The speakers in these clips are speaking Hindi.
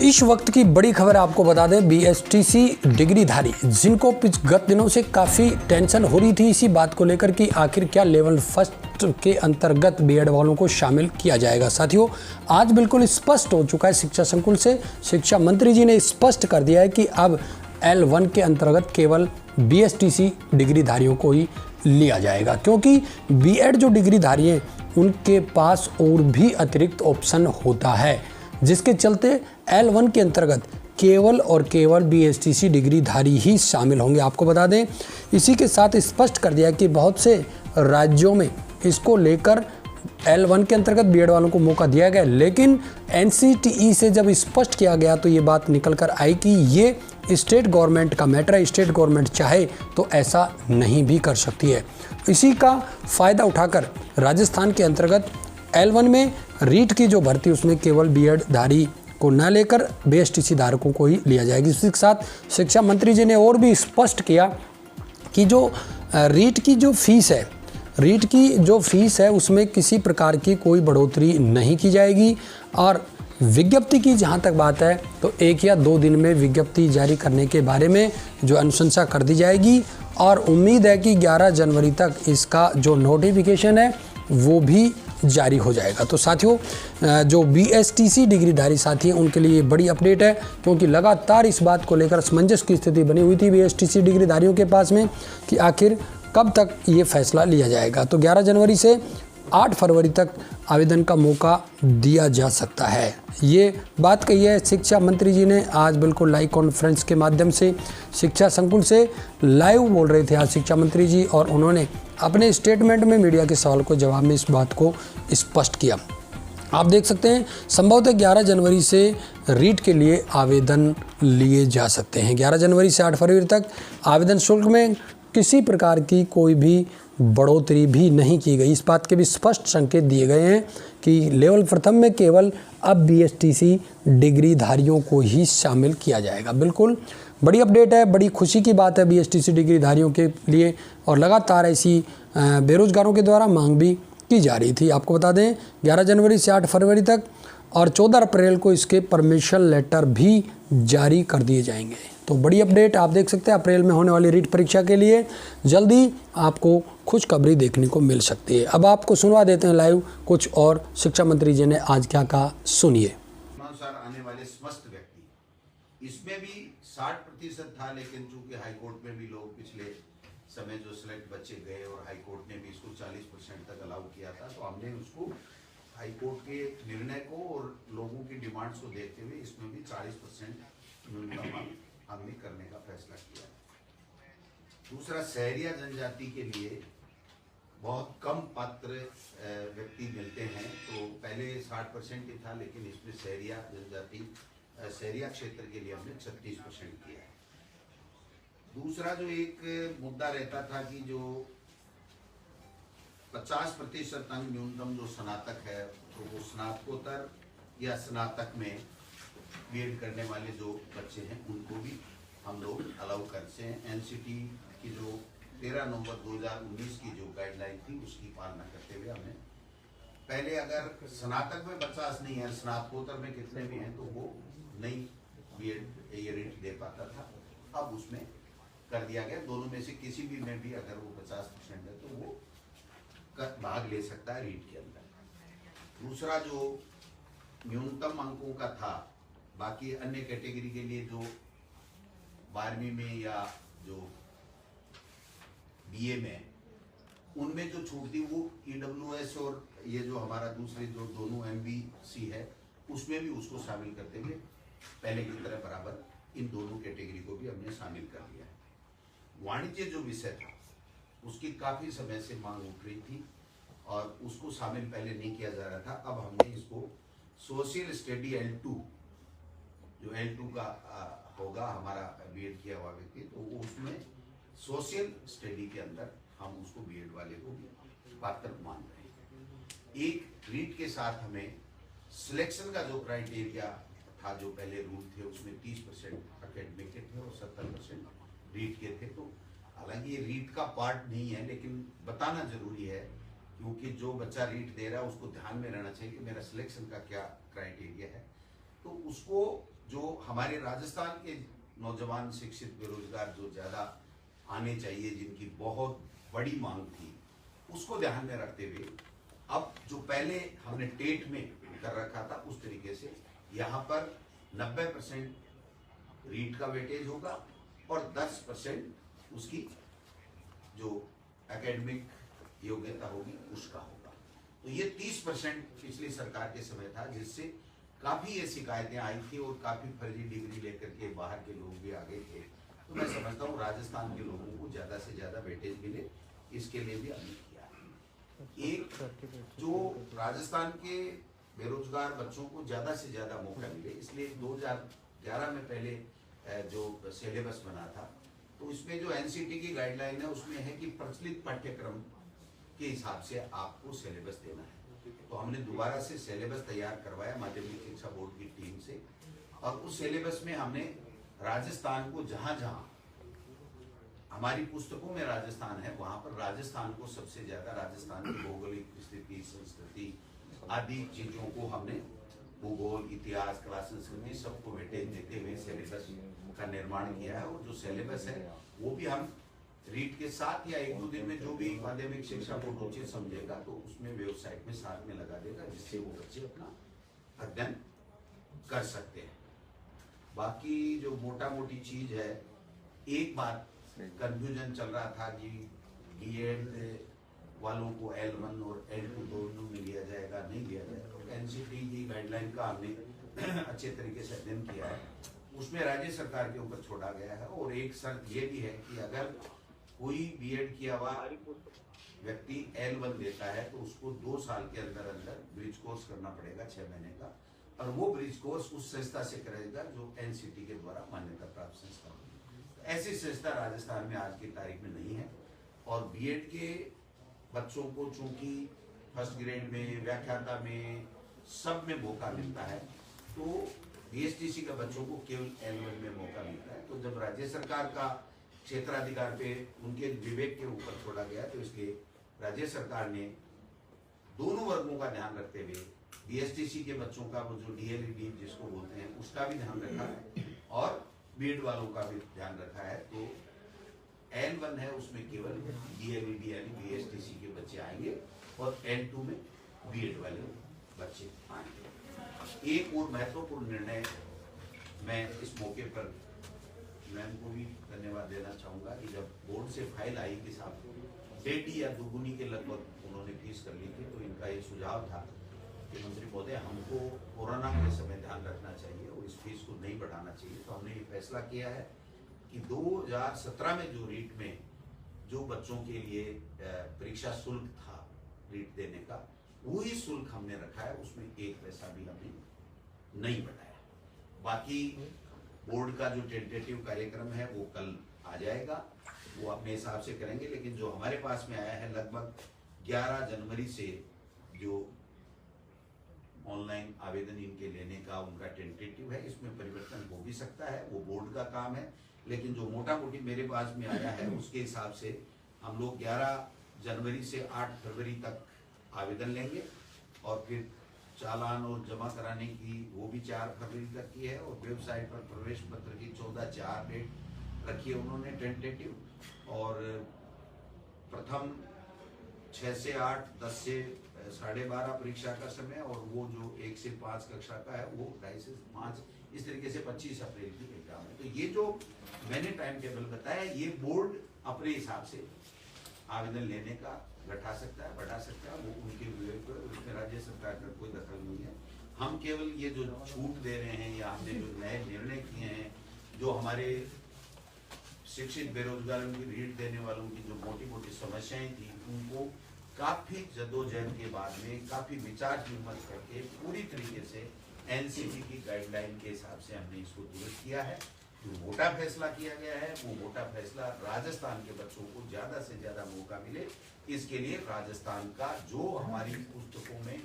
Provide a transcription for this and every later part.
इस वक्त की बड़ी खबर आपको बता दें, बीएसटीसी डिग्रीधारी जिनको गत दिनों से काफ़ी टेंशन हो रही थी इसी बात को लेकर कि आखिर क्या लेवल फर्स्ट के अंतर्गत बीएड वालों को शामिल किया जाएगा। साथियों, आज बिल्कुल स्पष्ट हो चुका है शिक्षा संकुल से। शिक्षा मंत्री जी ने स्पष्ट कर दिया है कि अब L1 के अंतर्गत केवल बीएसटीसी डिग्रीधारियों को ही लिया जाएगा, क्योंकि बीएड जो डिग्रीधारी हैं उनके पास और भी अतिरिक्त ऑप्शन होता है, जिसके चलते L1 के अंतर्गत केवल और केवल बीएसटीसी डिग्रीधारी ही शामिल होंगे। आपको बता दें, इसी के साथ स्पष्ट कर दिया कि बहुत से राज्यों में इसको लेकर L1 के अंतर्गत बीएड वालों को मौका दिया गया, लेकिन NCTE से जब स्पष्ट किया गया तो ये बात निकल कर आई कि ये स्टेट गवर्नमेंट का मैटर है। स्टेट गवर्नमेंट चाहे तो ऐसा नहीं भी कर सकती है। इसी का फ़ायदा उठाकर राजस्थान के अंतर्गत L1 में रीट की जो भर्ती उसमें केवल बीएड धारी को न लेकर बीएसटीसी धारकों को ही लिया जाएगी। इसी के साथ शिक्षा मंत्री जी ने और भी स्पष्ट किया कि जो रीट की जो फीस है उसमें किसी प्रकार की कोई बढ़ोतरी नहीं की जाएगी, और विज्ञप्ति की जहां तक बात है तो 1 या 2 दिन में विज्ञप्ति जारी करने के बारे में जो अनुशंसा कर दी जाएगी, और उम्मीद है कि 11 जनवरी तक इसका जो नोटिफिकेशन है वो भी जारी हो जाएगा। तो साथियों, जो बीएसटीसी डिग्रीधारी साथी हैं उनके लिए बड़ी अपडेट है, क्योंकि लगातार इस बात को लेकर असमंजस की स्थिति बनी हुई थी बीएसटीसी डिग्रीधारियों के पास में कि आखिर कब तक ये फैसला लिया जाएगा। तो 11 जनवरी से 8 फरवरी तक आवेदन का मौका दिया जा सकता है। ये बात कही है शिक्षा मंत्री जी ने आज बिल्कुल लाइव कॉन्फ्रेंस के माध्यम से। शिक्षा संकुल से लाइव बोल रहे थे आज शिक्षा मंत्री जी, और उन्होंने अपने स्टेटमेंट में मीडिया के सवाल को जवाब में इस बात को स्पष्ट किया। आप देख सकते हैं, संभवतः 11 जनवरी से रीट के लिए आवेदन लिए जा सकते हैं। 11 जनवरी से 8 फरवरी तक आवेदन शुल्क में किसी प्रकार की कोई भी बढ़ोतरी भी नहीं की गई। इस बात के भी स्पष्ट संकेत दिए गए हैं कि लेवल प्रथम में केवल अब बीएसटीसी डिग्रीधारियों को ही शामिल किया जाएगा। बिल्कुल बड़ी अपडेट है, बड़ी खुशी की बात है बीएसटीसी डिग्रीधारियों के लिए, और लगातार ऐसी बेरोजगारों के द्वारा मांग भी की जा रही थी। आपको बता दें, 11 जनवरी से 8 फरवरी तक और 14 अप्रैल को इसके परमिशन लेटर भी जारी कर दिए जाएंगे। तो बड़ी अपडेट आप देख सकते हैं। अप्रैल में होने वाली रीट परीक्षा के लिए जल्दी आपको खुशखबरी देखने को मिल सकती है। अब आपको सुनवा देते हैं लाइव कुछ और शिक्षा मंत्री जी ने आज क्या कहा, सुनिए। अनुसार आने वाले समस्त व्यक्ति, इसमें भी 60% था, लेकिन चूंकि हाईकोर्ट में भी लोग पिछले समय जो सिलेक्ट बच्चे गए और हाईकोर्ट ने भी इसको 40% तक अलाउ किया था, तो हमने उसको हाईकोर्ट के निर्णय को और लोगों की डिमांड्स को देखते हुए इसमें भी 40% न्यूनतम हमने करने का फैसला किया। दूसरा, शहरिया जनजाति के लिए बहुत कम पात्र व्यक्ति मिलते हैं, तो पहले 60% ही था, लेकिन इसमें शहरिया जनजाति शहरिया क्षेत्र के लिए हमने 36% किया है। दूसरा जो एक मुद्दा रहता था कि जो 50% तक न्यूनतम जो स्नातक है, तो वो स्नातकोत्तर या स्नातक में बीएड करने वाले जो बच्चे हैं उनको भी हम लोग अलाउ करते हैं। एनसीटी की जो 13 नवंबर 2019 की जो गाइडलाइन थी उसकी पालना करते हुए हमने पहले अगर स्नातक में 50 नहीं है, स्नातकोत्तर में कितने भी हैं, तो वो नहीं बीएड ये रीट दे पाता था, अब उसमें कर दिया गया। दोनों में से किसी भी में भी अगर वो 50% है तो वो भाग ले सकता है रीट के अंदर। दूसरा जो न्यूनतम अंकों का था, बाकी अन्य कैटेगरी के लिए जो 12वीं में या जो बीए में, उनमें जो छूट थी वो ईडब्ल्यूएस और ये जो हमारा दूसरे जो दोनों एमबीसी है उसमें भी उसको शामिल करते हुए पहले की तरह बराबर इन दोनों कैटेगरी को भी हमने शामिल कर लिया है। वाणिज्य जो विषय था उसकी काफी समय से मांग उठ रही थी और उसको शामिल पहले नहीं किया जा रहा था। अब हमने इसको सोशल स्टडी L2, जो L2 का होगा हमारा बीएड किया हुआ व्यक्ति, तो वो उसमें सोशल स्टडी के अंदर हम उसको बीएड वाले को भी पात्र मान रहे हैं। एक रीट के साथ हमें सिलेक्शन का जो क्राइटेरिया था, जो पहले रूल थे उसमें 30% एकेडमिक के थे और 70% रीट के थे। तो हालांकि ये रीट का पार्ट नहीं है, लेकिन बताना जरूरी है, क्योंकि जो बच्चा रीट दे रहा है उसको ध्यान में रहना चाहिए कि मेरा सिलेक्शन का क्या क्राइटेरिया है। तो उसको जो हमारे राजस्थान के नौजवान शिक्षित बेरोजगार जो ज़्यादा आने चाहिए, जिनकी बहुत बड़ी मांग थी, उसको ध्यान में रखते हुए अब जो पहले हमने टेट में कर रखा था उस तरीके से यहाँ पर 90% रीट का वेटेज होगा और 10% उसकी जो एकेडमिक योग्यता होगी उसका होगा। तो ये 30% पिछली सरकार के समय था, जिससे काफी ये शिकायतें आई थी और काफी फर्जी डिग्री लेकर के बाहर के लोग भी आ गए थे। तो मैं समझता हूँ राजस्थान के लोगों को ज्यादा से ज्यादा वेटेज मिले, इसके लिए भी हमने किया है। एक जो राजस्थान के बेरोजगार बच्चों को ज्यादा से ज्यादा मौका मिले, इसलिए 2011 में पहले जो सिलेबस बना था, तो इसमें जो एनसीटी की गाइडलाइन है उसमें है कि प्रचलित पाठ्यक्रम के हिसाब से आपको सिलेबस देना है। तो हमने दोबारा से सिलेबस तैयार करवाया माध्यमिक शिक्षा बोर्ड की टीम से, और उस सिलेबस में हमने राजस्थान को जहां जहां हमारी पुस्तकों में राजस्थान है वहां पर राजस्थान को सबसे ज्यादा, राजस्थान की भौगोलिक स्थिति, संस्कृति आदि चीजों को हमने भूगोल, इतिहास, कला, संस्कृति सबको वेटेज देते हुए सिलेबस का निर्माण किया है। और जो सिलेबस है वो भी हम रीट के साथ या 1-2 दिन में जो भी माध्यमिक शिक्षा बोर्ड उचित समझेगा तो उसमें वेबसाइट में साथ में लगा देगा, जिससे वो बच्चे अपना अध्ययन कर सकते हैं। बाकी जो मोटा मोटी चीज है, एक बात कंफ्यूजन चल रहा था कि बीएड वालों को L1 और L2 दोनों में लिया जाएगा, नहीं लिया जाएगा। एनसीटी की गाइडलाइन का हमने अच्छे तरीके से अध्ययन किया है, उसमें राज्य सरकार के ऊपर छोड़ा गया है। और एक शर्त ये भी है कि अगर कोई बीएड किया हुआ व्यक्ति L1 देता है तो उसको 2 साल के अंदर अंदर ब्रिज कोर्स करना पड़ेगा 6 महीने का, और वो ब्रिज कोर्स उस संस्था से करेगा जो एनसीटी के द्वारा मान्यता प्राप्त संस्था होगी। ऐसी संस्था राजस्थान में आज की तारीख में नहीं है। और बीएड के बच्चों को चूंकि फर्स्ट ग्रेड में, व्याख्याता में, सब में मौका मिलता है, तो बीएसटीसी के बच्चों को केवल L1 में मौका मिलता है। तो जब राज्य सरकार का क्षेत्राधिकार पे उनके विवेक के ऊपर छोड़ा गया, तो इसलिए राज्य सरकार ने दोनों वर्गों का ध्यान रखते हुए बीएसटीसी के बच्चों का, वो जो डीएलईडी जिसको बोलते हैं, उसका भी ध्यान रखा है और बीएड वालों का भी ध्यान रखा है। तो L1 है उसमें केवल डीएलईडी यानी बीएसटीसी के बच्चे आएंगे और L2 में बीएड वाले बच्चे आएंगे। एक और महत्वपूर्ण निर्णय मैं इस मौके पर मैम को भी धन्यवाद देना चाहूंगा कि जब बोर्ड से फाइल आई कि साहब 1.5 या दुगुनी के लगभग उन्होंने फीस कर ली थी, तो इनका ये सुझाव था कि मंत्री महोदय हमको कोरोना के समय ध्यान रखना चाहिए और इस फीस को नहीं बढ़ाना चाहिए। तो हमने ये फैसला किया है कि 2017 में जो रीट में जो बच्चों के लिए परीक्षा शुल्क था रीट देने का, वही शुल्क हमने रखा है, उसमें 1 पैसा भी हमने नहीं बढ़ाया। बाकी बोर्ड का जो टेंटेटिव कार्यक्रम है वो कल आ जाएगा, वो अपने हिसाब से करेंगे। लेकिन जो हमारे पास में आया है लगभग 11 जनवरी से जो ऑनलाइन आवेदन इनके लेने का उनका टेंटेटिव है, इसमें परिवर्तन हो भी सकता है, वो बोर्ड का काम है। लेकिन जो मोटा मोटी मेरे पास में आया है उसके हिसाब से हम लोग 11 जनवरी से 8 फरवरी तक आवेदन लेंगे, और फिर चालान और जमा कराने की वो भी 4 फरवरी तक की है। और वेबसाइट पर प्रवेश पत्र की 14/4 डेट रखी है उन्होंने टेंटेटिव, और प्रथम 6 से 8, 10 से 12:30 परीक्षा का समय, और वो जो 1 से 5 कक्षा का है वो 2.5 से 5, इस तरीके से 25 अप्रैल की एग्जाम है। तो ये जो मैंने टाइम टेबल बताया, ये बोर्ड अपने हिसाब से आवेदन लेने का घटा सकता है, बढ़ा सकता है, वो उनके विवेक पर, उसमें राज्य सरकार का कोई दखल नहीं है। हम केवल ये जो छूट दे रहे हैं या हमने जो नए निर्णय किए हैं, जो हमारे शिक्षित बेरोजगारों की रीट देने वालों की जो मोटी मोटी समस्याएं थी, उनको काफी जद्दोजहद के बाद में, काफी विचार विमर्श करके पूरी तरीके से एनसीटी की गाइडलाइन के हिसाब से हमने इसको दुरुस्त किया है। जो मोटा फैसला किया गया है वो मोटा फैसला राजस्थान के बच्चों को ज्यादा से ज्यादा मौका मिले, इसके लिए राजस्थान का जो हमारी पुस्तकों में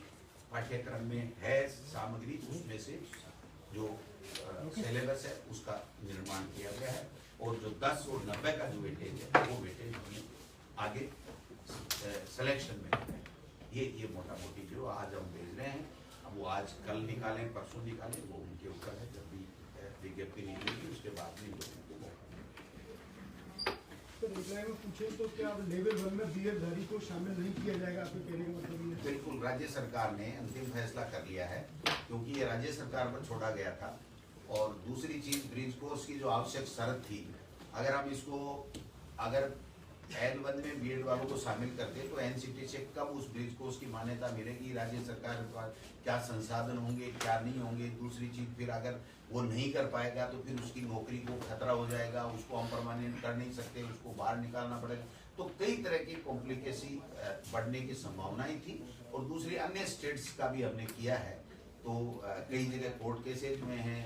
पाठ्यक्रम में है सामग्री, उसमें से जो सिलेबस है उसका निर्माण किया गया है। और जो 10 और 90 का जो वेटेज है वो वेटेज हमने आगे सिलेक्शन में ये मोटा मोटी जो आज हम भेज रहे हैं, अब वो आज कल निकालें परसों निकालें वो उनके ऊपर है, जब भी विज्ञप्ति निकलेगी उसके बाद में इन लोगों को मौका मिलेगा। सर एक लाइन में पूछे तो क्या अब लेवल 1 में बीएड धारी को शामिल नहीं किया जाएगा, आपके कहने का मतलब ये है? बिल्कुल, राज्य सरकार ने अंतिम फैसला कर लिया है क्योंकि ये राज्य सरकार पर छोड़ा गया था। और दूसरी चीज, ब्रिज कोर्स की जो आवश्यक शर्त थी, अगर हम इसको अगर L1 में बीएड वालों को शामिल करते तो एनसीटी से कब उस ब्रिज कोर्स की मान्यता मिलेगी, राज्य सरकार के पास क्या संसाधन होंगे क्या नहीं होंगे। दूसरी चीज, फिर अगर वो नहीं कर पाएगा तो फिर उसकी नौकरी को खतरा हो जाएगा, उसको हम परमानेंट कर नहीं सकते, उसको बाहर निकालना पड़ेगा। तो कई तरह की कॉम्प्लिकेसी बढ़ने की संभावनाएं थी। और दूसरी अन्य स्टेट्स का भी हमने किया है, तो कई जगह कोर्ट केसेज में है,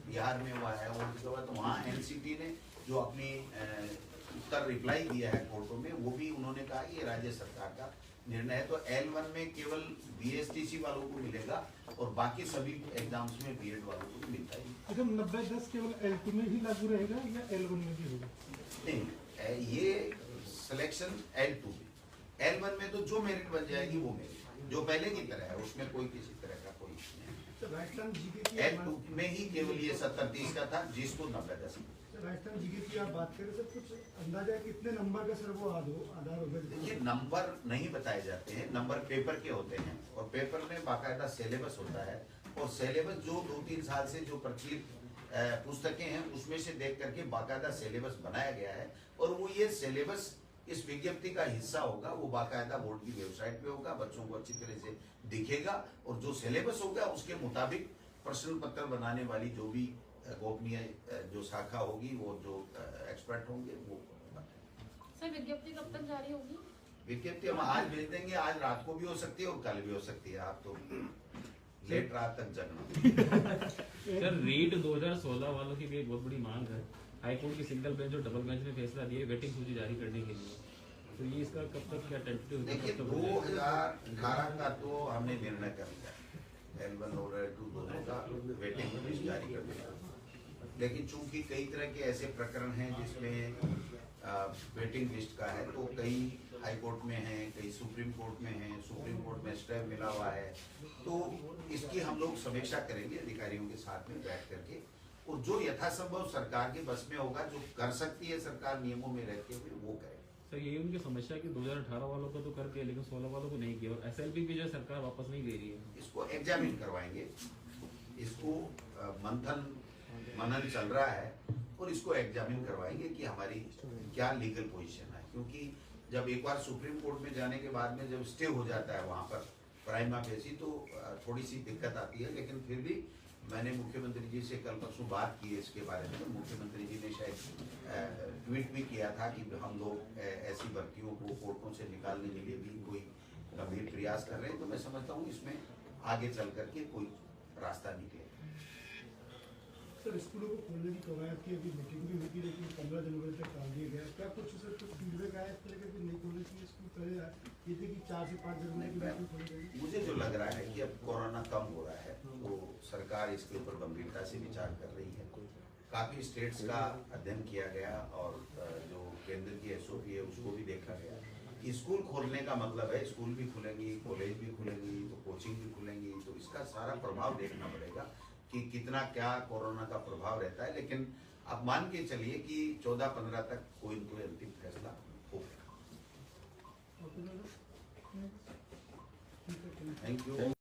बिहार में हुआ है और उसके बाद तो वहाँ एनसीटी ने जो अपनी उत्तर रिप्लाई दिया है कोर्टों में, वो भी उन्होंने कहा कि ये राज्य सरकार का निर्णय है। तो L1 में केवल BSTC वालों को मिलेगा और बाकी सभी एग्जाम्स में बीएड वालों को मिलता है। अच्छा, 90-10 केवल L2 में ही लागू रहेगा या L1 में भी होगा? नहीं, ये सिलेक्शन L2 में, L1 में तो जो मेरिट बन जाएगी वो मेरिट जो पहले की तरह है, उसमें कोई किसी तरह का कोई नहीं है। राजस्थान जीके की L2 में ही केवल ये 70-30 का था, जिसको 90-10। राजस्थान जीके की आप बात करें सर, कुछ अंदाजा है कितने नंबर का सर वो आधार होगा? देखिए, नंबर नहीं बताए जाते हैं, नंबर पेपर के होते हैं और पेपर में बाकायदा सिलेबस होता है। और सिलेबस जो 2-3 साल से जो प्रचलित पुस्तकें हैं उसमें से देख करके बाकायदा सिलेबस बनाया गया है। और वो ये सिलेबस इस विज्ञप्ति का हिस्सा होगा, वो बाकायदा बोर्ड की वेबसाइट पे होगा, बच्चों को अच्छी तरह से दिखेगा। और जो सिलेबस होगा उसके मुताबिक प्रश्न पत्र बनाने वाली जो भी गोपनीय जो शाखा होगी, वो जो एक्सपर्ट होंगे वो बताएंगे। सर विज्ञप्ति कब तक जारी होगी? विज्ञप्ति हम आज भेज देंगे, आज रात को भी हो सकती है और कल भी हो सकती है। आप तो लेट रात तक जगना। सर रीट 2016 वालों की भी एक बहुत बड़ी मांग है। हाईकोर्ट की सिंगल बेंच और डबल बेंच ने फैसला दिया वेटिंग सूची जारी करने के लिए, तो ये इसका कब तक क्या टेंटेटिव? देखिए, 2018 का तो हमने निर्णय कर लिया, L1 और L2 दोनों का वेटिंग लिस्ट जारी कर दिया। लेकिन चूंकि कई तरह के ऐसे प्रकरण हैं जिसमें वेटिंग लिस्ट का है, तो कई हाई कोर्ट में है, कई सुप्रीम कोर्ट में है, सुप्रीम कोर्ट में स्टे मिला हुआ है। तो इसकी हम लोग समीक्षा करेंगे अधिकारियों के साथ में बैठ करके, और जो यथासंभव सरकार के बस में होगा, जो कर सकती है सरकार नियमों में रहते हुए, वो करे। सर यही उनकी समस्या है कि 2018 वालों को तो करके लेकिन 16 वालों को नहीं किया, और SLP भी जो सरकार वापस नहीं ले रही है। इसको एग्जामिन करवाएंगे, इसको मनन चल रहा है और इसको एग्जामिन करवाएंगे कि हमारी क्या लीगल पोजीशन है। क्योंकि जब एक बार सुप्रीम कोर्ट में जाने के बाद में जब स्टे हो जाता है वहाँ पर प्राइमा फेसी, तो थोड़ी सी दिक्कत आती है। लेकिन फिर भी मैंने मुख्यमंत्री जी से कल परसों बात की है इसके बारे में। मुख्यमंत्री जी ने शायद ट्वीट भी किया था कि हम लोग ऐसी भर्तियों को कोर्टों से निकालने के लिए भी कोई गंभीर प्रयास कर रहे हैं। तो मैं समझता हूँ इसमें आगे चल करके कोई रास्ता निकले। सर स्कूलों को खोलने की कवायद की अभी मीटिंग भी हुई थी, लेकिन 15 जनवरी तक टाल दिया गया। क्या कुछ सर कुछ फीडबैक आया इस तरह के नहीं खोलने चाहिए स्कूल? पहले ये थे कि 4 से 5 जनवरी के बीच में खोले जाएंगे। मुझे जो लग रहा है कि अब कोरोना कम हो रहा है, तो सरकार इसके ऊपर गंभीरता से विचार कर रही है। काफी स्टेट्स का अध्ययन किया गया और जो केंद्र की SOP है उसको भी देखा गया। स्कूल खोलने का मतलब है स्कूल भी खुलेंगी, कॉलेज भी खुलेंगी, तो कोचिंग भी खुलेंगी, तो इसका सारा प्रभाव देखना पड़ेगा कि कितना क्या कोरोना का प्रभाव रहता है। लेकिन आप मान के चलिए कि 14-15 तक कोई न कोई अंतिम फैसला होगा। Thank you.